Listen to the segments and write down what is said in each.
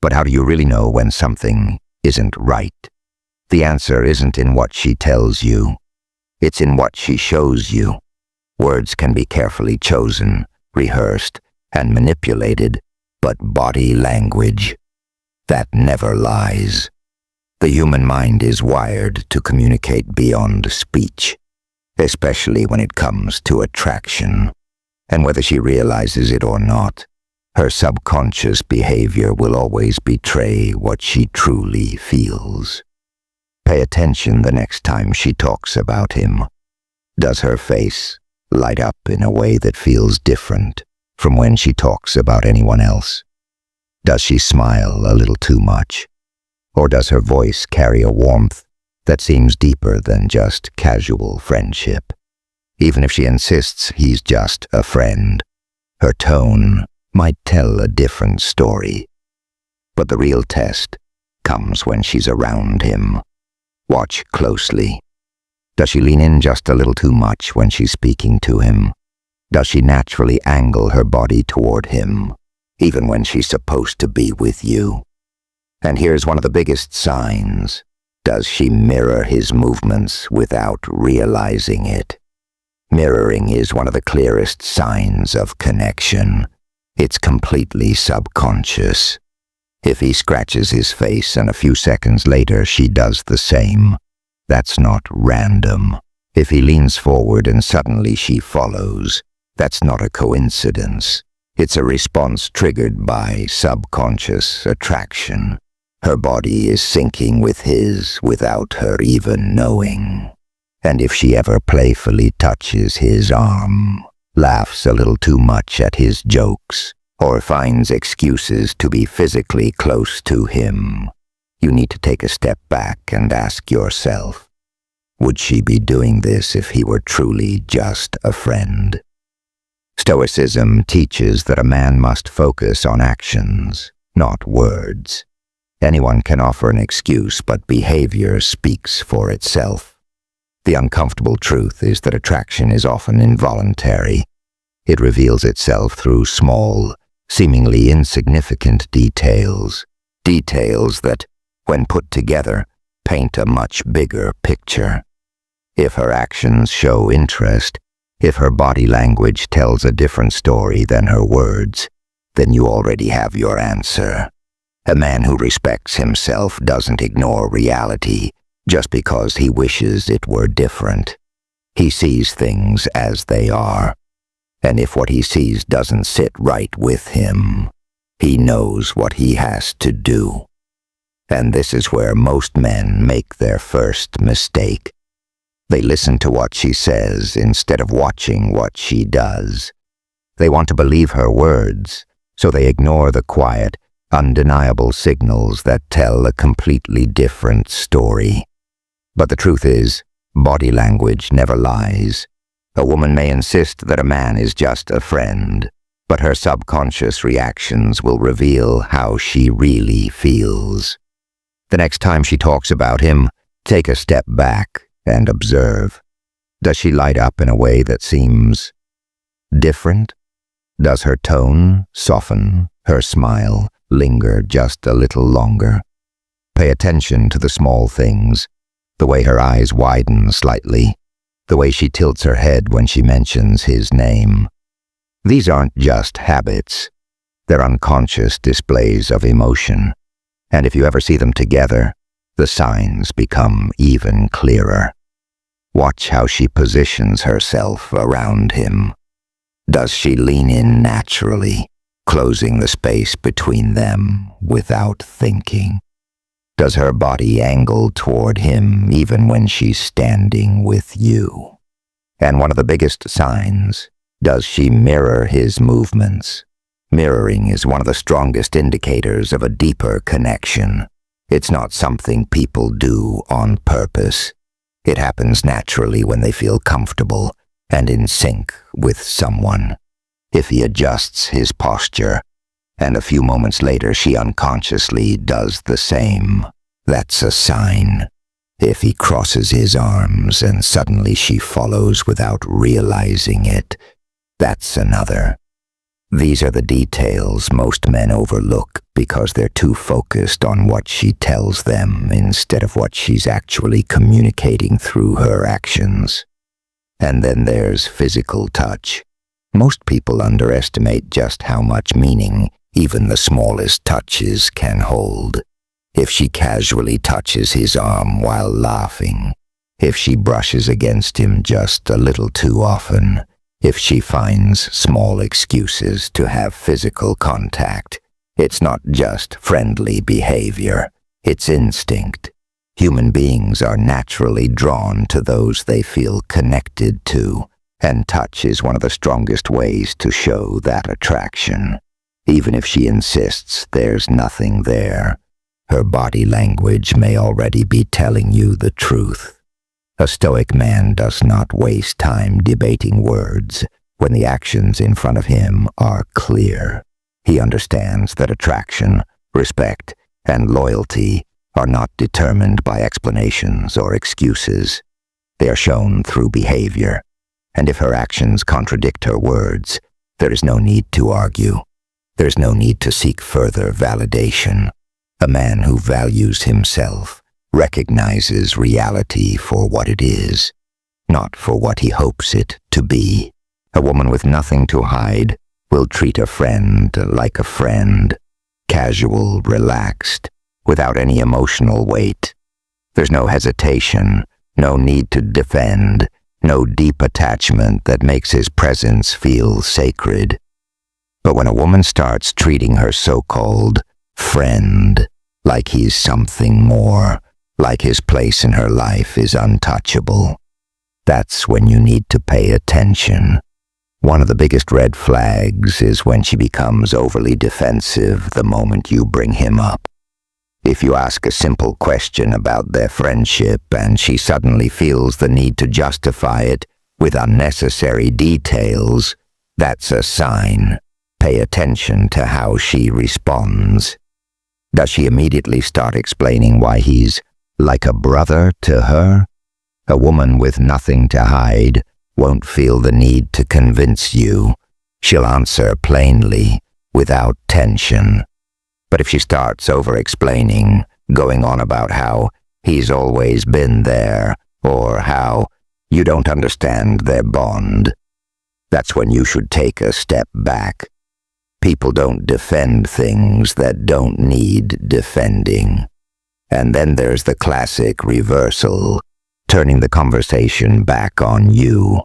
But how do you really know when something isn't right? The answer isn't in what she tells you. It's in what she shows you. Words can be carefully chosen, rehearsed, and manipulated, but body language, that never lies. The human mind is wired to communicate beyond speech, especially when it comes to attraction. And whether she realizes it or not, her subconscious behavior will always betray what she truly feels. Pay attention the next time she talks about him. Does her face light up in a way that feels different from when she talks about anyone else? Does she smile a little too much? Or does her voice carry a warmth that seems deeper than just casual friendship? Even if she insists he's just a friend, her tone might tell a different story. But the real test comes when she's around him. Watch closely. Does she lean in just a little too much when she's speaking to him? Does she naturally angle her body toward him, even when she's supposed to be with you? And here's one of the biggest signs. Does she mirror his movements without realizing it? Mirroring is one of the clearest signs of connection. It's completely subconscious. If he scratches his face and a few seconds later she does the same, that's not random. If he leans forward and suddenly she follows, that's not a coincidence. It's a response triggered by subconscious attraction. Her body is syncing with his without her even knowing. And if she ever playfully touches his arm, laughs a little too much at his jokes, or finds excuses to be physically close to him, you need to take a step back and ask yourself, would she be doing this if he were truly just a friend? Stoicism teaches that a man must focus on actions, not words. Anyone can offer an excuse, but behavior speaks for itself. The uncomfortable truth is that attraction is often involuntary. It reveals itself through small, seemingly insignificant details. Details that, when put together, paint a much bigger picture. If her actions show interest, if her body language tells a different story than her words, then you already have your answer. A man who respects himself doesn't ignore reality just because he wishes it were different. He sees things as they are, and if what he sees doesn't sit right with him, he knows what he has to do. And this is where most men make their first mistake. They listen to what she says instead of watching what she does. They want to believe her words, so they ignore the quiet, undeniable signals that tell a completely different story. But the truth is, body language never lies. A woman may insist that a man is just a friend, but her subconscious reactions will reveal how she really feels. The next time she talks about him, take a step back and observe. Does she light up in a way that seems different? Does her tone soften, her smile linger just a little longer? Pay attention to the small things, the way her eyes widen slightly, the way she tilts her head when she mentions his name. These aren't just habits, they're unconscious displays of emotion, and if you ever see them together, the signs become even clearer. Watch how she positions herself around him. Does she lean in naturally, closing the space between them without thinking? Does her body angle toward him even when she's standing with you? And one of the biggest signs, does she mirror his movements? Mirroring is one of the strongest indicators of a deeper connection. It's not something people do on purpose. It happens naturally when they feel comfortable and in sync with someone. If he adjusts his posture, and a few moments later she unconsciously does the same, that's a sign. If he crosses his arms and suddenly she follows without realizing it, that's another. These are the details most men overlook because they're too focused on what she tells them instead of what she's actually communicating through her actions. And then there's physical touch. Most people underestimate just how much meaning even the smallest touches can hold. If she casually touches his arm while laughing, if she brushes against him just a little too often, if she finds small excuses to have physical contact, it's not just friendly behavior, it's instinct. Human beings are naturally drawn to those they feel connected to, and touch is one of the strongest ways to show that attraction. Even if she insists there's nothing there, her body language may already be telling you the truth. A Stoic man does not waste time debating words when the actions in front of him are clear. He understands that attraction, respect, and loyalty are not determined by explanations or excuses. They are shown through behavior, and if her actions contradict her words, there is no need to argue. There is no need to seek further validation. A man who values himself recognizes reality for what it is, not for what he hopes it to be. A woman with nothing to hide will treat a friend like a friend, casual, relaxed, without any emotional weight. There's no hesitation, no need to defend, no deep attachment that makes his presence feel sacred. But when a woman starts treating her so-called friend like he's something more, like his place in her life is untouchable, that's when you need to pay attention. One of the biggest red flags is when she becomes overly defensive the moment you bring him up. If you ask a simple question about their friendship and she suddenly feels the need to justify it with unnecessary details, that's a sign. Pay attention to how she responds. Does she immediately start explaining why he's like a brother to her? A woman with nothing to hide won't feel the need to convince you. She'll answer plainly, without tension. But if she starts over-explaining, going on about how he's always been there, or how you don't understand their bond, that's when you should take a step back. People don't defend things that don't need defending. And then there's the classic reversal, turning the conversation back on you.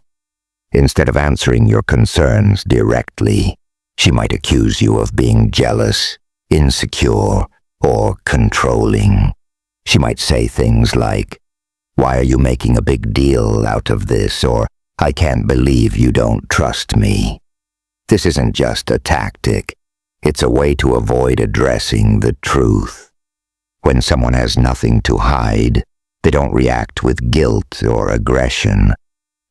Instead of answering your concerns directly, she might accuse you of being jealous, insecure, or controlling. She might say things like, "Why are you making a big deal out of this?" or "I can't believe you don't trust me." This isn't just a tactic. It's a way to avoid addressing the truth. When someone has nothing to hide, they don't react with guilt or aggression.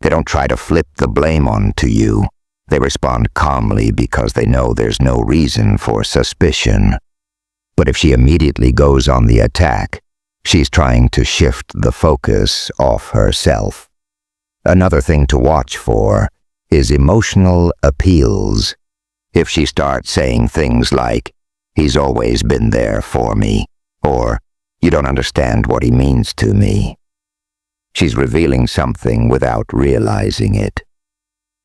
They don't try to flip the blame onto you. They respond calmly because they know there's no reason for suspicion. But if she immediately goes on the attack, she's trying to shift the focus off herself. Another thing to watch for is emotional appeals. If she starts saying things like, "He's always been there for me," or "You don't understand what he means to me," she's revealing something without realizing it.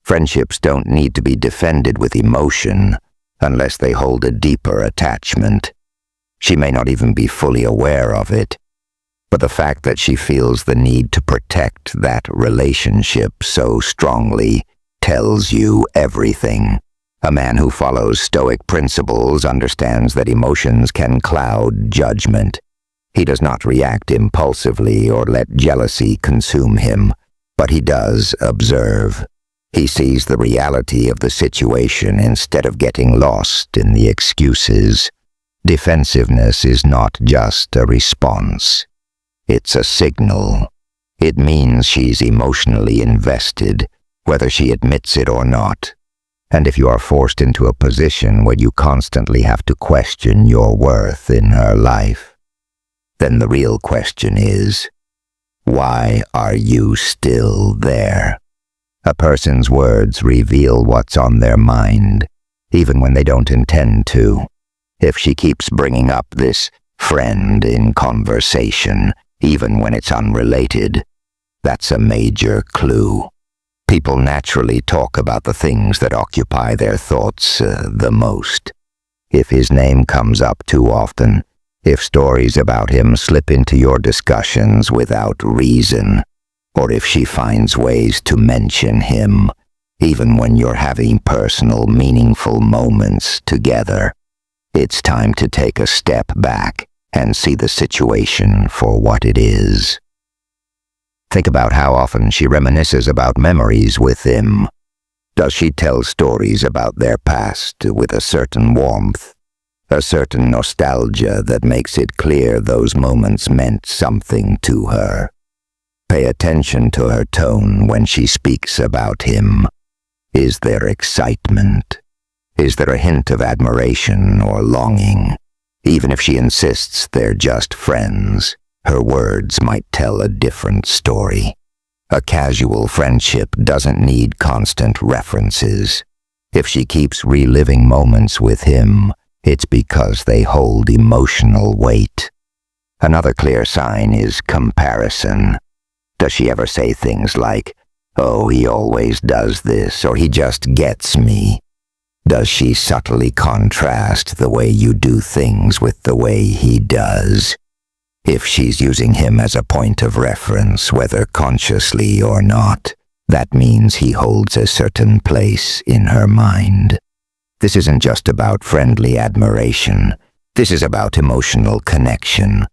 Friendships don't need to be defended with emotion unless they hold a deeper attachment. She may not even be fully aware of it, but the fact that she feels the need to protect that relationship so strongly tells you everything. A man who follows Stoic principles understands that emotions can cloud judgment. He does not react impulsively or let jealousy consume him, but he does observe. He sees the reality of the situation instead of getting lost in the excuses. Defensiveness is not just a response. It's a signal. It means she's emotionally invested, whether she admits it or not. And if you are forced into a position where you constantly have to question your worth in her life, then the real question is, why are you still there? A person's words reveal what's on their mind, even when they don't intend to. If she keeps bringing up this friend in conversation, even when it's unrelated, that's a major clue. People naturally talk about the things that occupy their thoughts the most. If his name comes up too often, if stories about him slip into your discussions without reason, or if she finds ways to mention him, even when you're having personal, meaningful moments together, it's time to take a step back and see the situation for what it is. Think about how often she reminisces about memories with him. Does she tell stories about their past with a certain warmth, a certain nostalgia that makes it clear those moments meant something to her? Pay attention to her tone when she speaks about him. Is there excitement? Is there a hint of admiration or longing? Even if she insists they're just friends, her words might tell a different story. A casual friendship doesn't need constant references. If she keeps reliving moments with him, it's because they hold emotional weight. Another clear sign is comparison. Does she ever say things like, "Oh, he always does this," or "he just gets me"? Does she subtly contrast the way you do things with the way he does? If she's using him as a point of reference, whether consciously or not, that means he holds a certain place in her mind. This isn't just about friendly admiration. This is about emotional connection.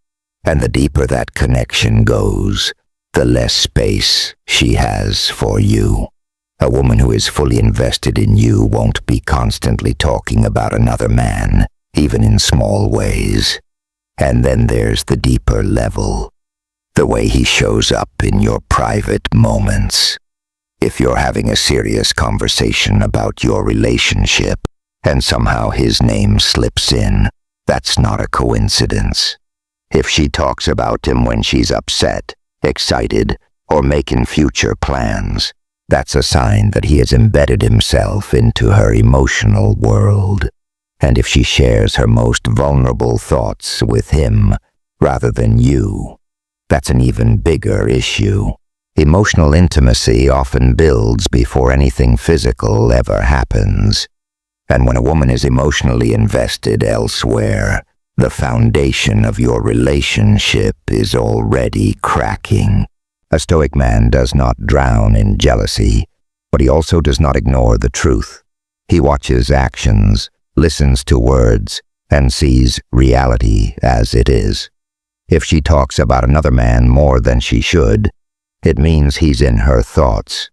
And the deeper that connection goes, the less space she has for you. A woman who is fully invested in you won't be constantly talking about another man, even in small ways. And then there's the deeper level, the way he shows up in your private moments. If you're having a serious conversation about your relationship, and somehow his name slips in, that's not a coincidence. If she talks about him when she's upset, excited, or making future plans, that's a sign that he has embedded himself into her emotional world. And if she shares her most vulnerable thoughts with him rather than you, that's an even bigger issue. Emotional intimacy often builds before anything physical ever happens. And when a woman is emotionally invested elsewhere, the foundation of your relationship is already cracking. A Stoic man does not drown in jealousy, but he also does not ignore the truth. He watches actions, listens to words, and sees reality as it is. If she talks about another man more than she should, it means he's in her thoughts.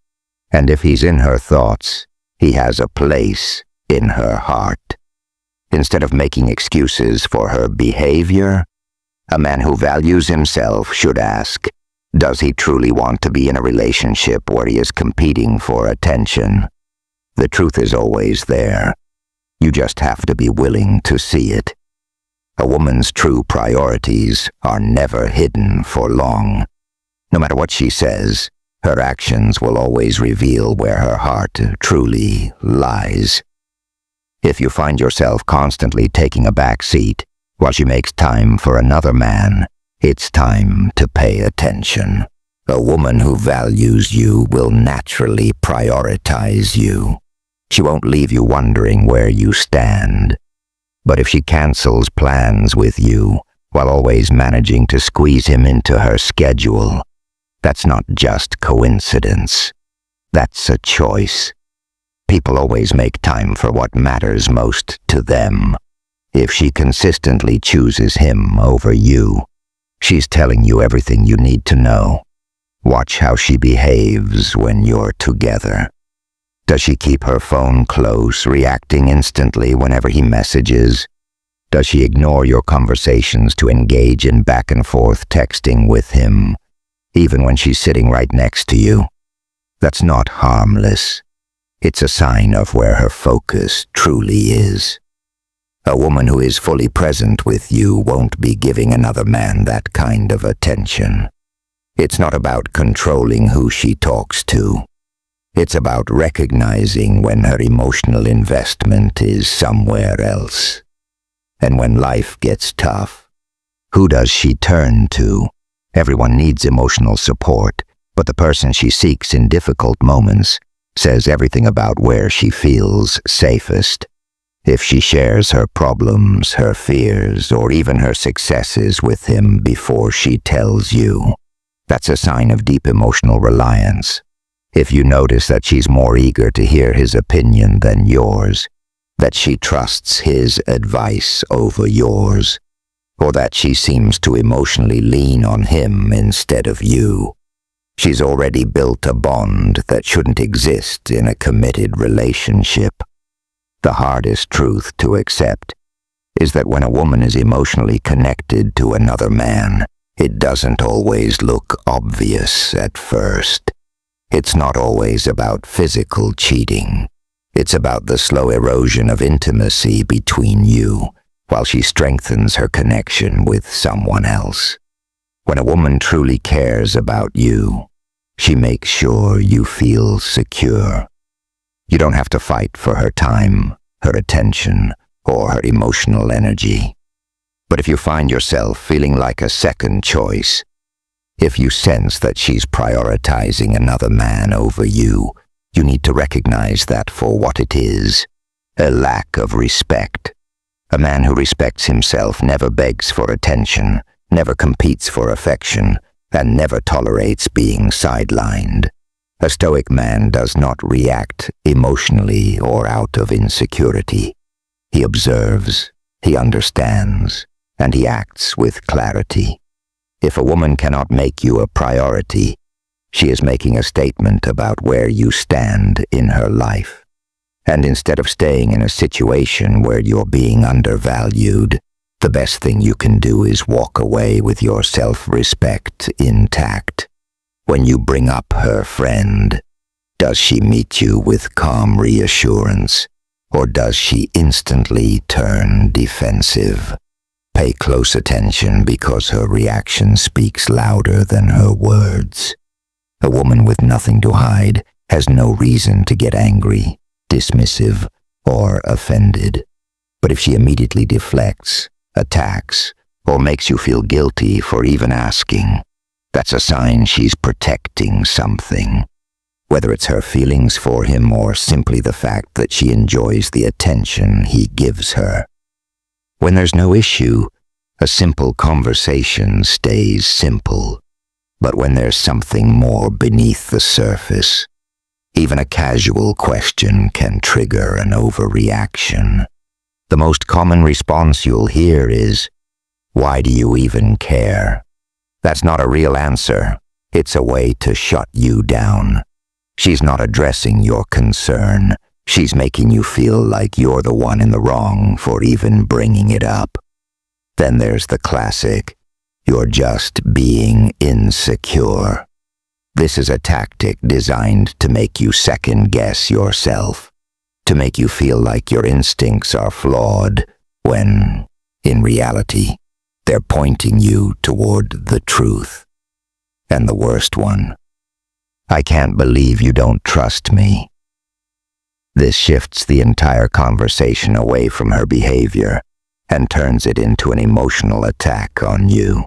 And if he's in her thoughts, he has a place in her heart. Instead of making excuses for her behavior, a man who values himself should ask, does he truly want to be in a relationship where he is competing for attention? The truth is always there. You just have to be willing to see it. A woman's true priorities are never hidden for long. No matter what she says, her actions will always reveal where her heart truly lies. If you find yourself constantly taking a back seat while she makes time for another man, it's time to pay attention. A woman who values you will naturally prioritize you. She won't leave you wondering where you stand. But if she cancels plans with you while always managing to squeeze him into her schedule, that's not just coincidence. That's a choice. People always make time for what matters most to them. If she consistently chooses him over you, she's telling you everything you need to know. Watch how she behaves when you're together. Does she keep her phone close, reacting instantly whenever he messages? Does she ignore your conversations to engage in back-and-forth texting with him, even when she's sitting right next to you? That's not harmless. It's a sign of where her focus truly is. A woman who is fully present with you won't be giving another man that kind of attention. It's not about controlling who she talks to. It's about recognizing when her emotional investment is somewhere else. And when life gets tough, who does she turn to? Everyone needs emotional support, but the person she seeks in difficult moments says everything about where she feels safest. If she shares her problems, her fears, or even her successes with him before she tells you, that's a sign of deep emotional reliance. If you notice that she's more eager to hear his opinion than yours, that she trusts his advice over yours, or that she seems to emotionally lean on him instead of you, she's already built a bond that shouldn't exist in a committed relationship. The hardest truth to accept is that when a woman is emotionally connected to another man, it doesn't always look obvious at first. It's not always about physical cheating. It's about the slow erosion of intimacy between you while she strengthens her connection with someone else. When a woman truly cares about you, she makes sure you feel secure. You don't have to fight for her time, her attention, or her emotional energy. But if you find yourself feeling like a second choice, if you sense that she's prioritizing another man over you, you need to recognize that for what it is, a lack of respect. A man who respects himself never begs for attention, never competes for affection, and never tolerates being sidelined. A Stoic man does not react emotionally or out of insecurity. He observes, he understands, and he acts with clarity. If a woman cannot make you a priority, she is making a statement about where you stand in her life. And instead of staying in a situation where you're being undervalued, the best thing you can do is walk away with your self-respect intact. When you bring up her friend, does she meet you with calm reassurance, or does she instantly turn defensive? Pay close attention because her reaction speaks louder than her words. A woman with nothing to hide has no reason to get angry, dismissive, or offended. But if she immediately deflects, attacks, or makes you feel guilty for even asking, that's a sign she's protecting something. Whether it's her feelings for him or simply the fact that she enjoys the attention he gives her. When there's no issue, a simple conversation stays simple. But when there's something more beneath the surface, even a casual question can trigger an overreaction. The most common response you'll hear is, "Why do you even care?" That's not a real answer. It's a way to shut you down. She's not addressing your concern. She's making you feel like you're the one in the wrong for even bringing it up. Then there's the classic, "You're just being insecure." This is a tactic designed to make you second-guess yourself, to make you feel like your instincts are flawed, when, in reality, they're pointing you toward the truth. And the worst one, "I can't believe you don't trust me." This shifts the entire conversation away from her behavior and turns it into an emotional attack on you.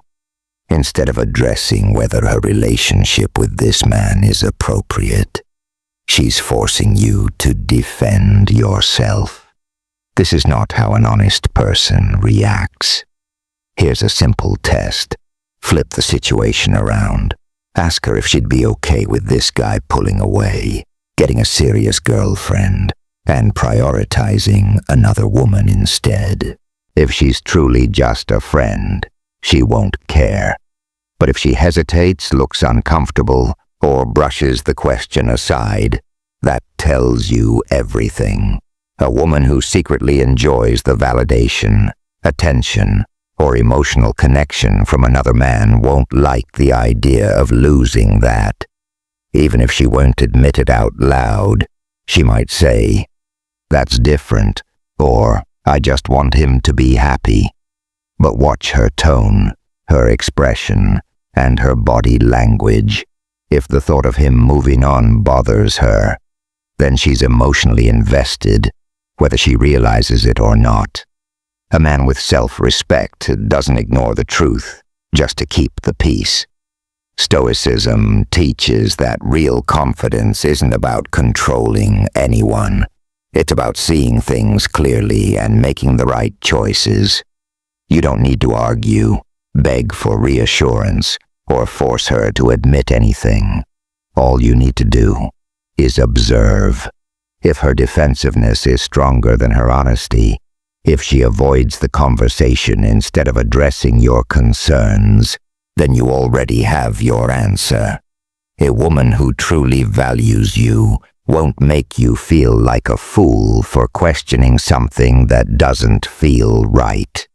Instead of addressing whether her relationship with this man is appropriate, she's forcing you to defend yourself. This is not how an honest person reacts. Here's a simple test. Flip the situation around. Ask her if she'd be okay with this guy pulling away, getting a serious girlfriend, and prioritizing another woman instead. If she's truly just a friend, she won't care. But if she hesitates, looks uncomfortable, or brushes the question aside, that tells you everything. A woman who secretly enjoys the validation, attention, or emotional connection from another man won't like the idea of losing that. Even if she won't admit it out loud, she might say, "That's different," or "I just want him to be happy." But watch her tone, her expression, and her body language. If the thought of him moving on bothers her, then she's emotionally invested, whether she realizes it or not. A man with self-respect doesn't ignore the truth just to keep the peace. Stoicism teaches that real confidence isn't about controlling anyone. It's about seeing things clearly and making the right choices. You don't need to argue, beg for reassurance, or force her to admit anything. All you need to do is observe. If her defensiveness is stronger than her honesty, if she avoids the conversation instead of addressing your concerns, then you already have your answer. A woman who truly values you won't make you feel like a fool for questioning something that doesn't feel right.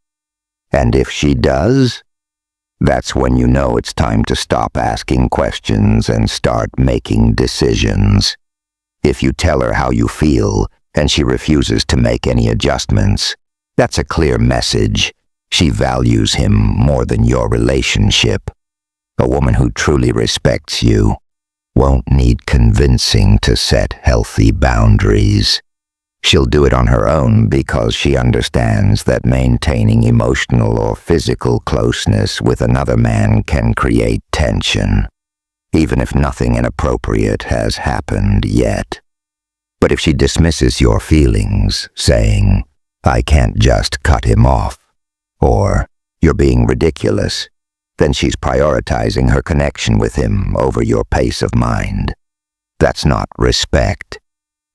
And if she does, that's when you know it's time to stop asking questions and start making decisions. If you tell her how you feel and she refuses to make any adjustments, that's a clear message. She values him more than your relationship. A woman who truly respects you won't need convincing to set healthy boundaries. She'll do it on her own because she understands that maintaining emotional or physical closeness with another man can create tension, even if nothing inappropriate has happened yet. But if she dismisses your feelings, saying, "I can't just cut him off," or "You're being ridiculous," then she's prioritizing her connection with him over your peace of mind. That's not respect.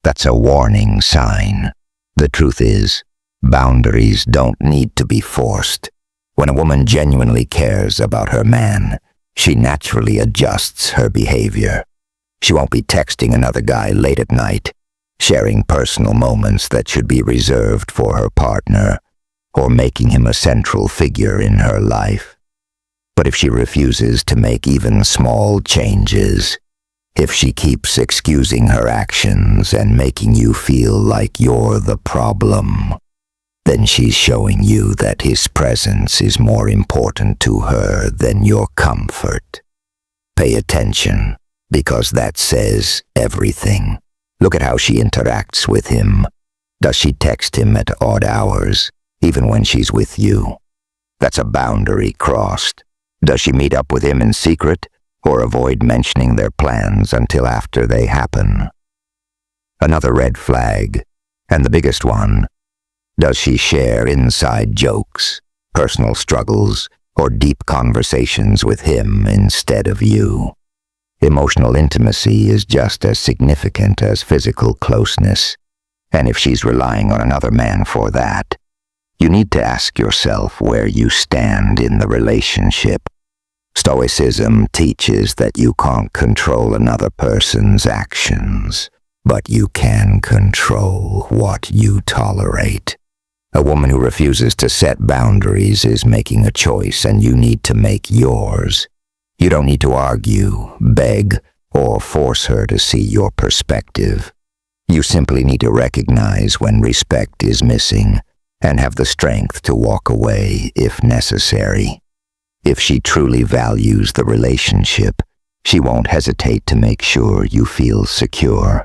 That's a warning sign. The truth is, boundaries don't need to be forced. When a woman genuinely cares about her man, she naturally adjusts her behavior. She won't be texting another guy late at night, sharing personal moments that should be reserved for her partner, or making him a central figure in her life. But if she refuses to make even small changes, if she keeps excusing her actions and making you feel like you're the problem, then she's showing you that his presence is more important to her than your comfort. Pay attention, because that says everything. Look at how she interacts with him. Does she text him at odd hours, even when she's with you? That's a boundary crossed. Does she meet up with him in secret, or avoid mentioning their plans until after they happen? Another red flag, and the biggest one: does she share inside jokes, personal struggles, or deep conversations with him instead of you? Emotional intimacy is just as significant as physical closeness, and if she's relying on another man for that, you need to ask yourself where you stand in the relationship. Stoicism teaches that you can't control another person's actions, but you can control what you tolerate. A woman who refuses to set boundaries is making a choice, and you need to make yours. You don't need to argue, beg, or force her to see your perspective. You simply need to recognize when respect is missing and have the strength to walk away if necessary. If she truly values the relationship, she won't hesitate to make sure you feel secure.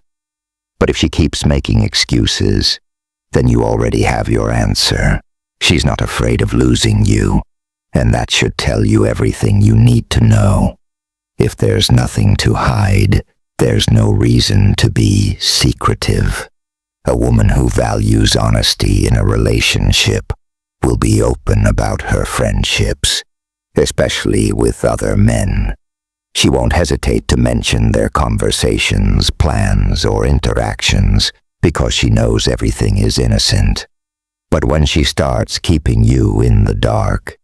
But if she keeps making excuses, then you already have your answer. She's not afraid of losing you, and that should tell you everything you need to know. If there's nothing to hide, there's no reason to be secretive. A woman who values honesty in a relationship will be open about her friendships, especially with other men. She won't hesitate to mention their conversations, plans, or interactions because she knows everything is innocent. But when she starts keeping you in the dark,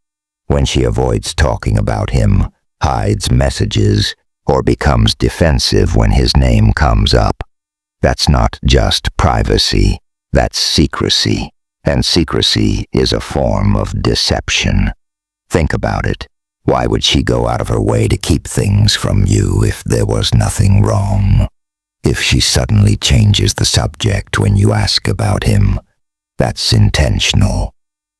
when she avoids talking about him, hides messages, or becomes defensive when his name comes up, that's not just privacy, that's secrecy, and secrecy is a form of deception. Think about it. Why would she go out of her way to keep things from you if there was nothing wrong? If she suddenly changes the subject when you ask about him, that's intentional.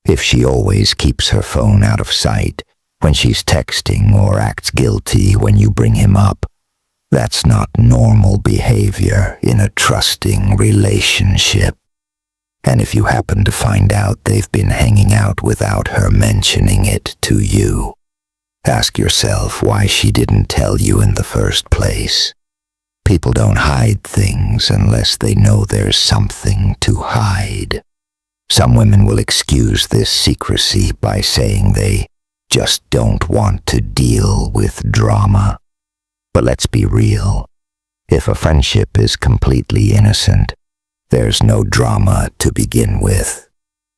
If she always keeps her phone out of sight when she's texting or acts guilty when you bring him up, that's not normal behavior in a trusting relationship. And if you happen to find out they've been hanging out without her mentioning it to you, ask yourself why she didn't tell you in the first place. People don't hide things unless they know there's something to hide. Some women will excuse this secrecy by saying they just don't want to deal with drama. But let's be real. If a friendship is completely innocent, there's no drama to begin with.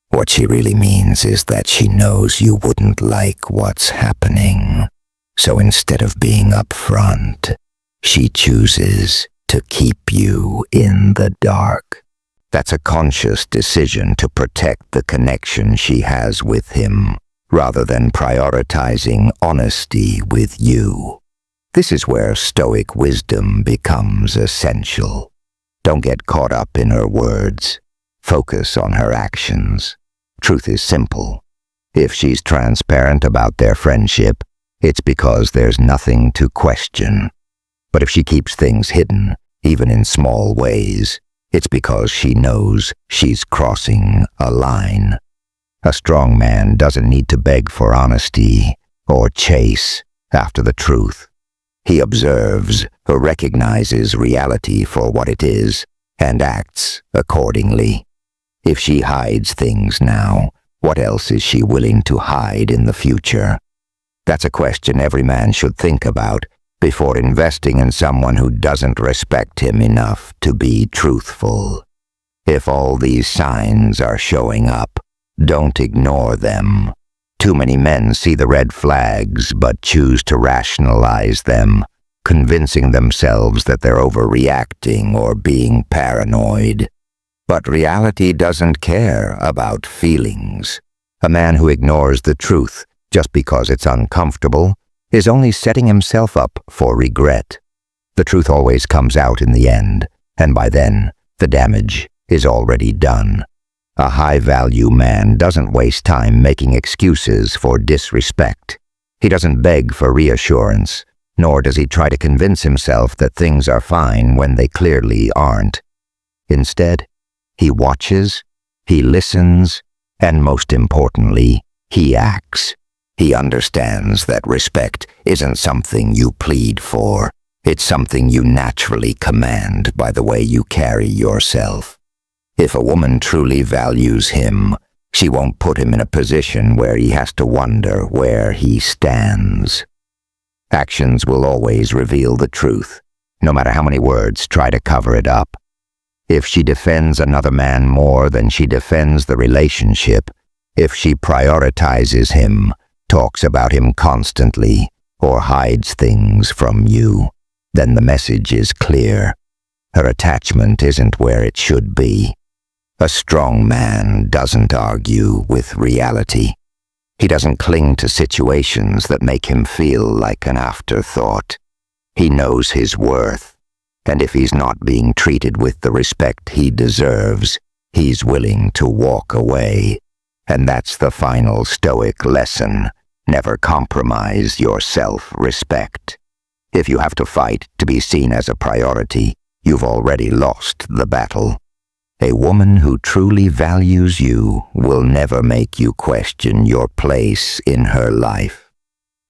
What she really means is that she knows you wouldn't like what's happening. So instead of being upfront, she chooses to keep you in the dark. That's a conscious decision to protect the connection she has with him, rather than prioritizing honesty with you. This is where Stoic wisdom becomes essential. Don't get caught up in her words. Focus on her actions. Truth is simple. If she's transparent about their friendship, it's because there's nothing to question. But if she keeps things hidden, even in small ways, it's because she knows she's crossing a line. A strong man doesn't need to beg for honesty or chase after the truth. He observes or recognizes reality for what it is and acts accordingly. If she hides things now, what else is she willing to hide in the future? That's a question every man should think about before investing in someone who doesn't respect him enough to be truthful. If all these signs are showing up, don't ignore them. Too many men see the red flags but choose to rationalize them, convincing themselves that they're overreacting or being paranoid. But reality doesn't care about feelings. A man who ignores the truth just because it's uncomfortable is only setting himself up for regret. The truth always comes out in the end, and by then, the damage is already done. A high-value man doesn't waste time making excuses for disrespect. He doesn't beg for reassurance, nor does he try to convince himself that things are fine when they clearly aren't. Instead, he watches, he listens, and most importantly, he acts. He understands that respect isn't something you plead for. It's something you naturally command by the way you carry yourself. If a woman truly values him, she won't put him in a position where he has to wonder where he stands. Actions will always reveal the truth, no matter how many words try to cover it up. If she defends another man more than she defends the relationship, if she prioritizes him, talks about him constantly, or hides things from you, then the message is clear. Her attachment isn't where it should be. A strong man doesn't argue with reality. He doesn't cling to situations that make him feel like an afterthought. He knows his worth, and if he's not being treated with the respect he deserves, he's willing to walk away. And that's the final Stoic lesson. Never compromise your self-respect. If you have to fight to be seen as a priority, you've already lost the battle. A woman who truly values you will never make you question your place in her life.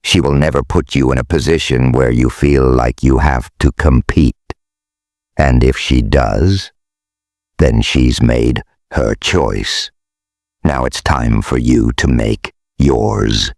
She will never put you in a position where you feel like you have to compete. And if she does, then she's made her choice. Now it's time for you to make yours.